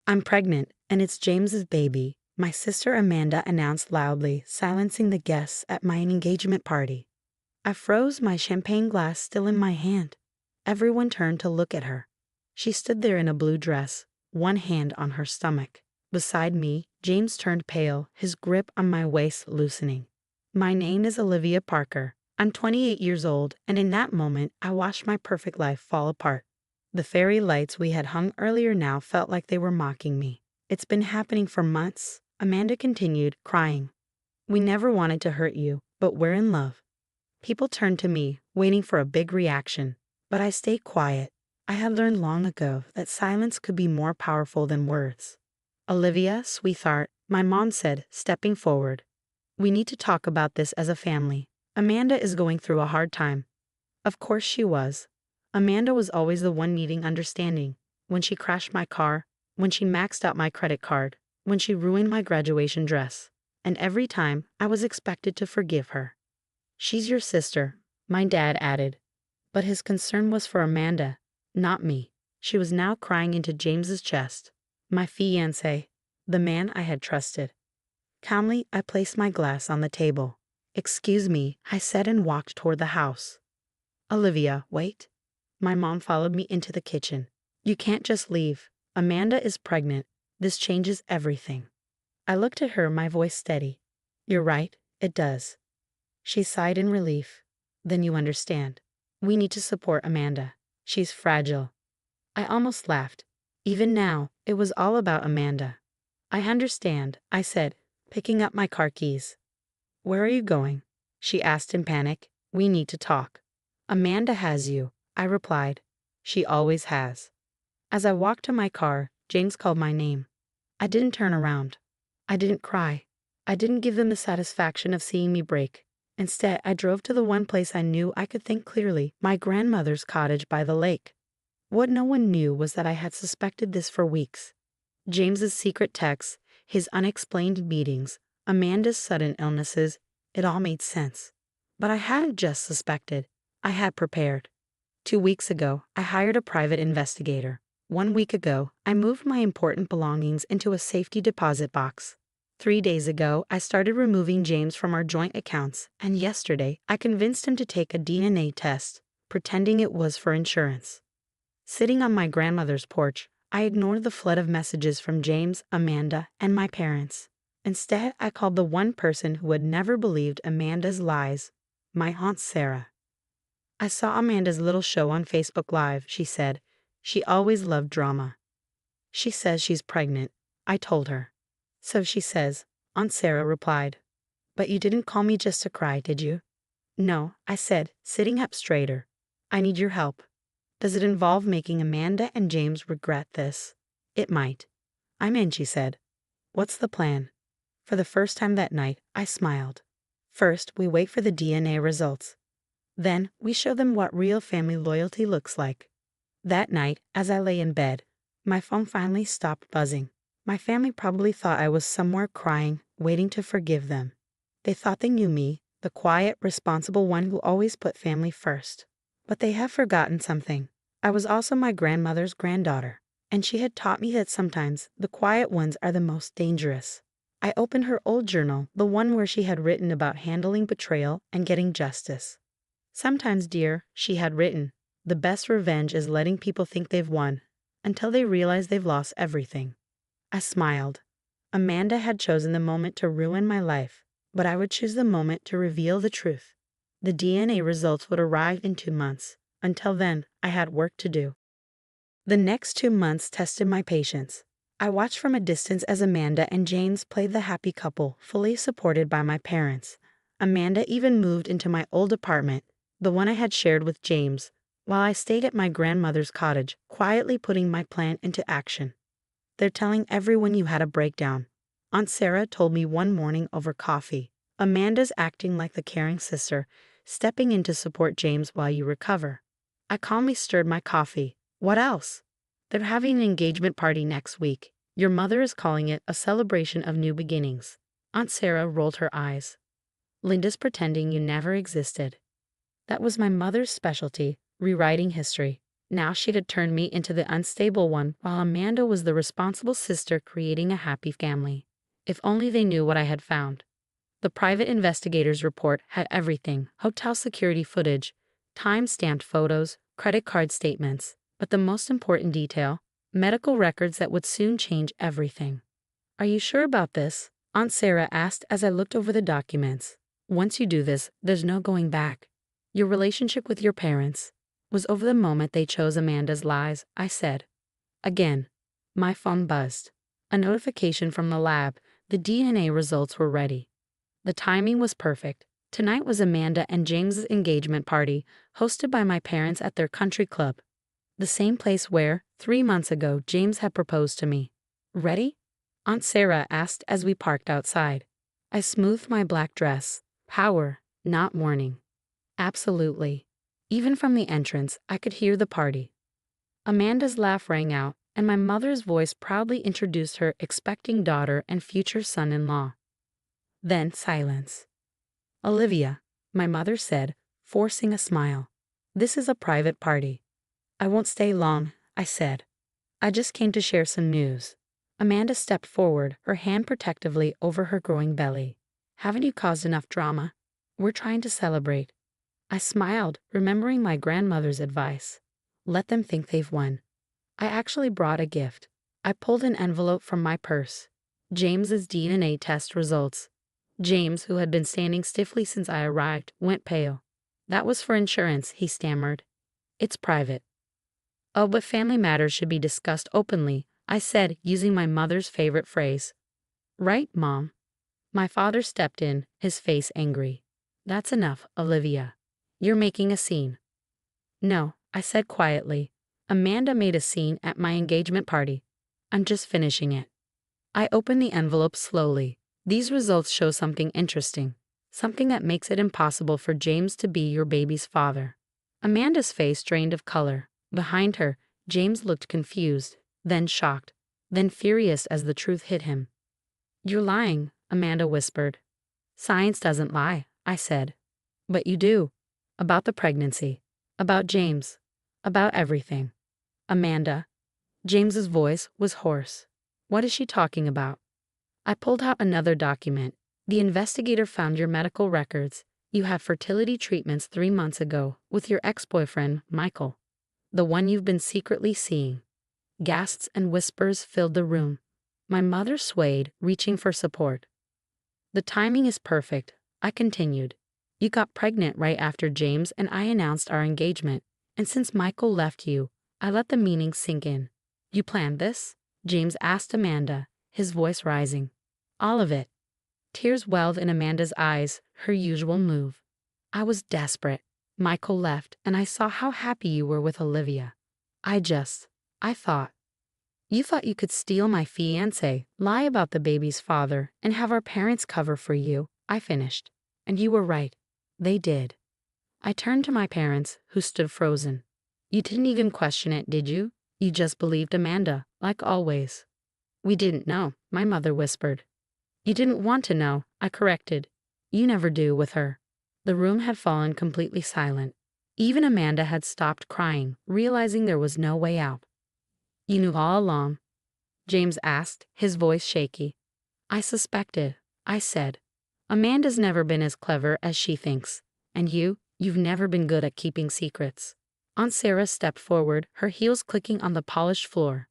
I'm pregnant, and it's James's baby, my sister Amanda announced loudly, silencing the guests at my engagement party. I froze, my champagne glass still in my hand. Everyone turned to look at her. She stood there in a blue dress, one hand on her stomach. Beside me, James turned pale, his grip on my waist loosening. My name is Olivia Parker. I'm 28 years old, and in that moment, I watched my perfect life fall apart. The fairy lights we had hung earlier now felt like they were mocking me. It's been happening for months, Amanda continued, crying. We never wanted to hurt you, but we're in love. People turned to me, waiting for a big reaction, but I stayed quiet. I had learned long ago that silence could be more powerful than words. Olivia, sweetheart, my mom said, stepping forward. We need to talk about this as a family. Amanda is going through a hard time. Of course she was. Amanda was always the one needing understanding. When she crashed my car, when she maxed out my credit card, when she ruined my graduation dress. And every time, I was expected to forgive her. She's your sister, my dad added. But his concern was for Amanda, not me. She was now crying into James's chest. My fiancé, the man I had trusted. Calmly, I placed my glass on the table. Excuse me, I said and walked toward the house. Olivia, wait. My mom followed me into the kitchen. You can't just leave. Amanda is pregnant. This changes everything. I looked at her, my voice steady. You're right, it does. She sighed in relief. Then you understand. We need to support Amanda. She's fragile. I almost laughed. Even now, it was all about Amanda. I understand, I said, picking up my car keys. Where are you going? She asked in panic. We need to talk. Amanda has you, I replied. She always has. As I walked to my car, James called my name. I didn't turn around. I didn't cry. I didn't give them the satisfaction of seeing me break. Instead, I drove to the one place I knew I could think clearly, my grandmother's cottage by the lake. What no one knew was that I had suspected this for weeks. James's secret texts, his unexplained meetings, Amanda's sudden illnesses, it all made sense. But I hadn't just suspected. I had prepared. 2 weeks ago, I hired a private investigator. 1 week ago, I moved my important belongings into a safety deposit box. 3 days ago, I started removing James from our joint accounts, and yesterday, I convinced him to take a DNA test, pretending it was for insurance. Sitting on my grandmother's porch, I ignored the flood of messages from James, Amanda, and my parents. Instead, I called the one person who had never believed Amanda's lies, my Aunt Sarah. I saw Amanda's little show on Facebook Live, she said. She always loved drama. She says she's pregnant, I told her. So she says, Aunt Sarah replied. But you didn't call me just to cry, did you? No, I said, sitting up straighter. I need your help. Does it involve making Amanda and James regret this? It might. I'm in, she said. What's the plan? For the first time that night, I smiled. First, we wait for the DNA results. Then, we show them what real family loyalty looks like. That night, as I lay in bed, my phone finally stopped buzzing. My family probably thought I was somewhere crying, waiting to forgive them. They thought they knew me, the quiet, responsible one who always put family first. But they have forgotten something. I was also my grandmother's granddaughter, and she had taught me that sometimes the quiet ones are the most dangerous. I opened her old journal, the one where she had written about handling betrayal and getting justice. Sometimes, dear, she had written, the best revenge is letting people think they've won, until they realize they've lost everything. I smiled. Amanda had chosen the moment to ruin my life, but I would choose the moment to reveal the truth. The DNA results would arrive in 2 months. Until then, I had work to do. The next 2 months tested my patience. I watched from a distance as Amanda and James played the happy couple, fully supported by my parents. Amanda even moved into my old apartment, the one I had shared with James, while I stayed at my grandmother's cottage, quietly putting my plan into action. They're telling everyone you had a breakdown. Aunt Sarah told me one morning over coffee. Amanda's acting like the caring sister, stepping in to support James while you recover. I calmly stirred my coffee. What else? They're having an engagement party next week. Your mother is calling it a celebration of new beginnings. Aunt Sarah rolled her eyes. Linda's pretending you never existed. That was my mother's specialty, rewriting history. Now she'd had turned me into the unstable one, while Amanda was the responsible sister creating a happy family. If only they knew what I had found. The private investigator's report had everything: hotel security footage, time-stamped photos, credit card statements, but the most important detail: medical records that would soon change everything. "Are you sure about this?" Aunt Sarah asked as I looked over the documents. "Once you do this, there's no going back. Your relationship with your parents was over the moment they chose Amanda's lies," I said. Again, my phone buzzed. A notification from the lab. The DNA results were ready. The timing was perfect. Tonight was Amanda and James's engagement party, hosted by my parents at their country club. The same place where, 3 months ago, James had proposed to me. "Ready?" Aunt Sarah asked as we parked outside. I smoothed my black dress. Power, not mourning. Absolutely. Even from the entrance, I could hear the party. Amanda's laugh rang out, and my mother's voice proudly introduced her expecting daughter and future son-in-law. Then silence. "Olivia," my mother said, forcing a smile. "This is a private party." "I won't stay long," I said. "I just came to share some news." Amanda stepped forward, her hand protectively over her growing belly. "Haven't you caused enough drama? We're trying to celebrate." I smiled, remembering my grandmother's advice. Let them think they've won. I actually brought a gift. I pulled an envelope from my purse. James's DNA test results. James, who had been standing stiffly since I arrived, went pale. "That was for insurance," he stammered. "It's private." "Oh, but family matters should be discussed openly," I said, using my mother's favorite phrase. "Right, Mom?" My father stepped in, his face angry. "That's enough, Olivia. You're making a scene." "No," I said quietly. "Amanda made a scene at my engagement party. I'm just finishing it." I opened the envelope slowly. "These results show something interesting. Something that makes it impossible for James to be your baby's father." Amanda's face drained of color. Behind her, James looked confused, then shocked, then furious as the truth hit him. "You're lying," Amanda whispered. "Science doesn't lie," I said. "But you do. About the pregnancy. About James. About everything." "Amanda." James's voice was hoarse. "What is she talking about?" I pulled out another document. "The investigator found your medical records. You had fertility treatments 3 months ago with your ex-boyfriend, Michael. The one you've been secretly seeing." Gasps and whispers filled the room. My mother swayed, reaching for support. "The timing is perfect," I continued. "You got pregnant right after James and I announced our engagement, and since Michael left you, I let the meaning sink in." "You planned this?" James asked Amanda, his voice rising. "All of it." Tears welled in Amanda's eyes, her usual move. "I was desperate. Michael left, and I saw how happy you were with Olivia. I thought. You thought you could steal my fiancé, lie about the baby's father, and have our parents cover for you," I finished. "And you were right. They did." I turned to my parents, who stood frozen. "You didn't even question it, did you? You just believed Amanda, like always." "We didn't know," my mother whispered. "You didn't want to know," I corrected. "You never do with her." The room had fallen completely silent. Even Amanda had stopped crying, realizing there was no way out. "You knew all along?" James asked, his voice shaky. "I suspected," I said. "Amanda's never been as clever as she thinks. And you've never been good at keeping secrets." Aunt Sarah stepped forward, her heels clicking on the polished floor.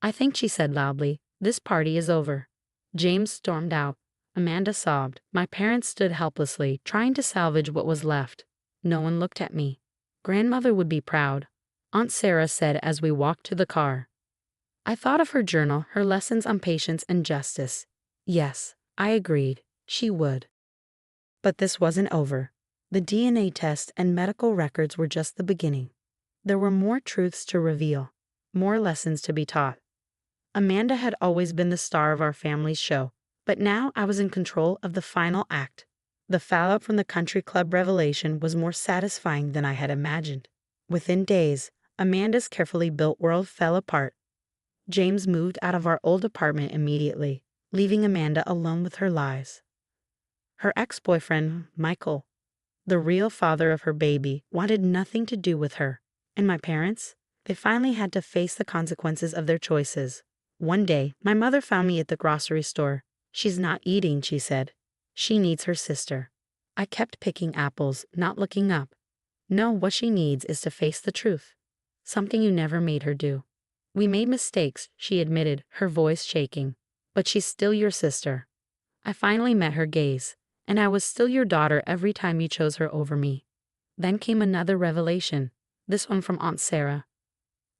"I think," she said loudly, "this party is over." James stormed out. Amanda sobbed. My parents stood helplessly, trying to salvage what was left. No one looked at me. "Grandmother would be proud," Aunt Sarah said as we walked to the car. I thought of her journal, her lessons on patience and justice. Yes, I agreed. She would. But this wasn't over. The DNA test and medical records were just the beginning. There were more truths to reveal, more lessons to be taught. Amanda had always been the star of our family's show, but now I was in control of the final act. The fallout from the country club revelation was more satisfying than I had imagined. Within days, Amanda's carefully built world fell apart. James moved out of our old apartment immediately, leaving Amanda alone with her lies. Her ex-boyfriend, Michael, the real father of her baby, wanted nothing to do with her. And my parents? They finally had to face the consequences of their choices. One day, my mother found me at the grocery store. "She's not eating," she said. "She needs her sister." I kept picking apples, not looking up. "No, what she needs is to face the truth. Something you never made her do." "We made mistakes," she admitted, her voice shaking. "But she's still your sister." I finally met her gaze. "And I was still your daughter every time you chose her over me." Then came another revelation, this one from Aunt Sarah.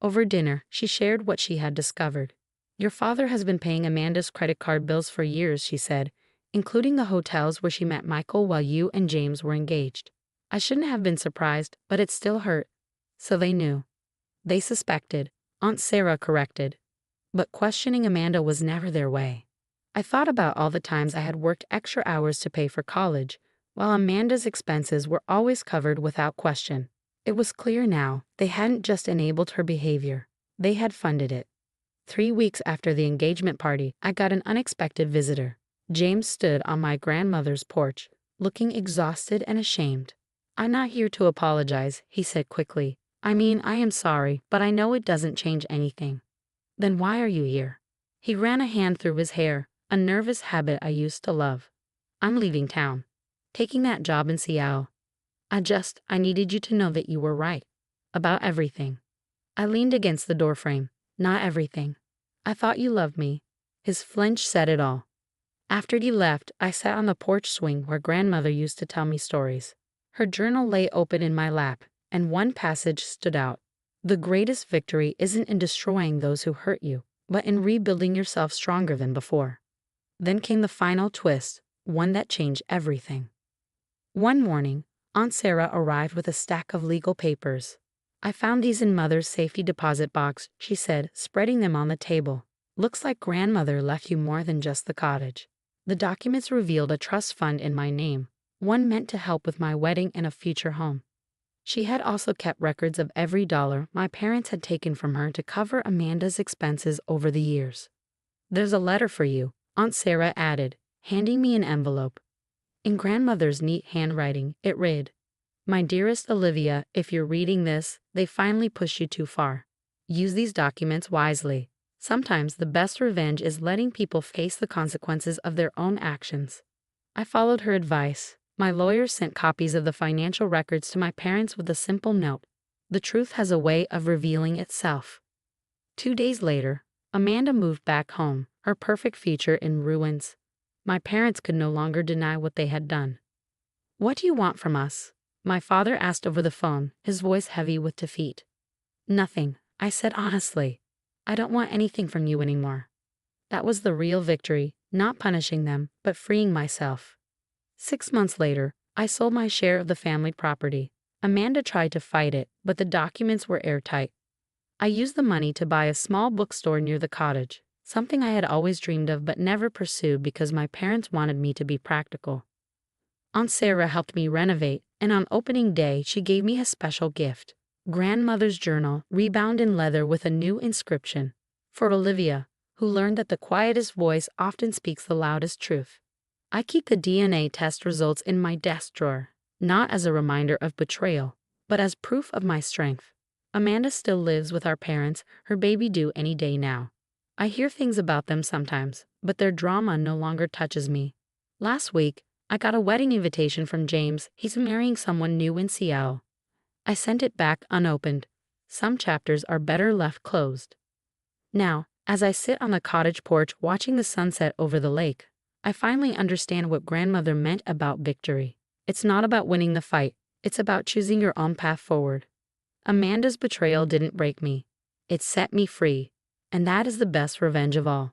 Over dinner, she shared what she had discovered. "Your father has been paying Amanda's credit card bills for years," she said, "including the hotels where she met Michael while you and James were engaged." I shouldn't have been surprised, but it still hurt. So they knew. They suspected, Aunt Sarah corrected. But questioning Amanda was never their way. I thought about all the times I had worked extra hours to pay for college, while Amanda's expenses were always covered without question. It was clear now, they hadn't just enabled her behavior, they had funded it. 3 weeks after the engagement party, I got an unexpected visitor. James stood on my grandmother's porch, looking exhausted and ashamed. "I'm not here to apologize," he said quickly. "I mean, I am sorry, but I know it doesn't change anything." "Then why are you here?" He ran a hand through his hair, a nervous habit I used to love. "I'm leaving town. Taking that job in Seattle. I needed you to know that you were right. About everything." I leaned against the doorframe. "Not everything. I thought you loved me." His flinch said it all. After he left, I sat on the porch swing where grandmother used to tell me stories. Her journal lay open in my lap, and one passage stood out. "The greatest victory isn't in destroying those who hurt you, but in rebuilding yourself stronger than before." Then came the final twist, one that changed everything. One morning, Aunt Sarah arrived with a stack of legal papers. "I found these in Mother's safety deposit box," she said, spreading them on the table. "Looks like grandmother left you more than just the cottage." The documents revealed a trust fund in my name, one meant to help with my wedding and a future home. She had also kept records of every dollar my parents had taken from her to cover Amanda's expenses over the years. "There's a letter for you," Aunt Sarah added, handing me an envelope. In grandmother's neat handwriting, it read, "My dearest Olivia, if you're reading this, they finally pushed you too far. Use these documents wisely. Sometimes the best revenge is letting people face the consequences of their own actions." I followed her advice. My lawyer sent copies of the financial records to my parents with a simple note. The truth has a way of revealing itself. 2 days later, Amanda moved back home, her perfect future in ruins. My parents could no longer deny what they had done. "What do you want from us?" my father asked over the phone, his voice heavy with defeat. "Nothing," I said honestly. "I don't want anything from you anymore." That was the real victory, not punishing them, but freeing myself. 6 months later, I sold my share of the family property. Amanda tried to fight it, but the documents were airtight. I used the money to buy a small bookstore near the cottage, something I had always dreamed of but never pursued because my parents wanted me to be practical. Aunt Sarah helped me renovate, and on opening day she gave me a special gift. Grandmother's journal, rebound in leather with a new inscription. "For Olivia, who learned that the quietest voice often speaks the loudest truth." I keep the DNA test results in my desk drawer, not as a reminder of betrayal, but as proof of my strength. Amanda still lives with our parents, her baby due any day now. I hear things about them sometimes, but their drama no longer touches me. Last week, I got a wedding invitation from James. He's marrying someone new in Seattle. I sent it back unopened. Some chapters are better left closed. Now, as I sit on the cottage porch watching the sunset over the lake, I finally understand what grandmother meant about victory. It's not about winning the fight, it's about choosing your own path forward. Amanda's betrayal didn't break me. It set me free, and that is the best revenge of all.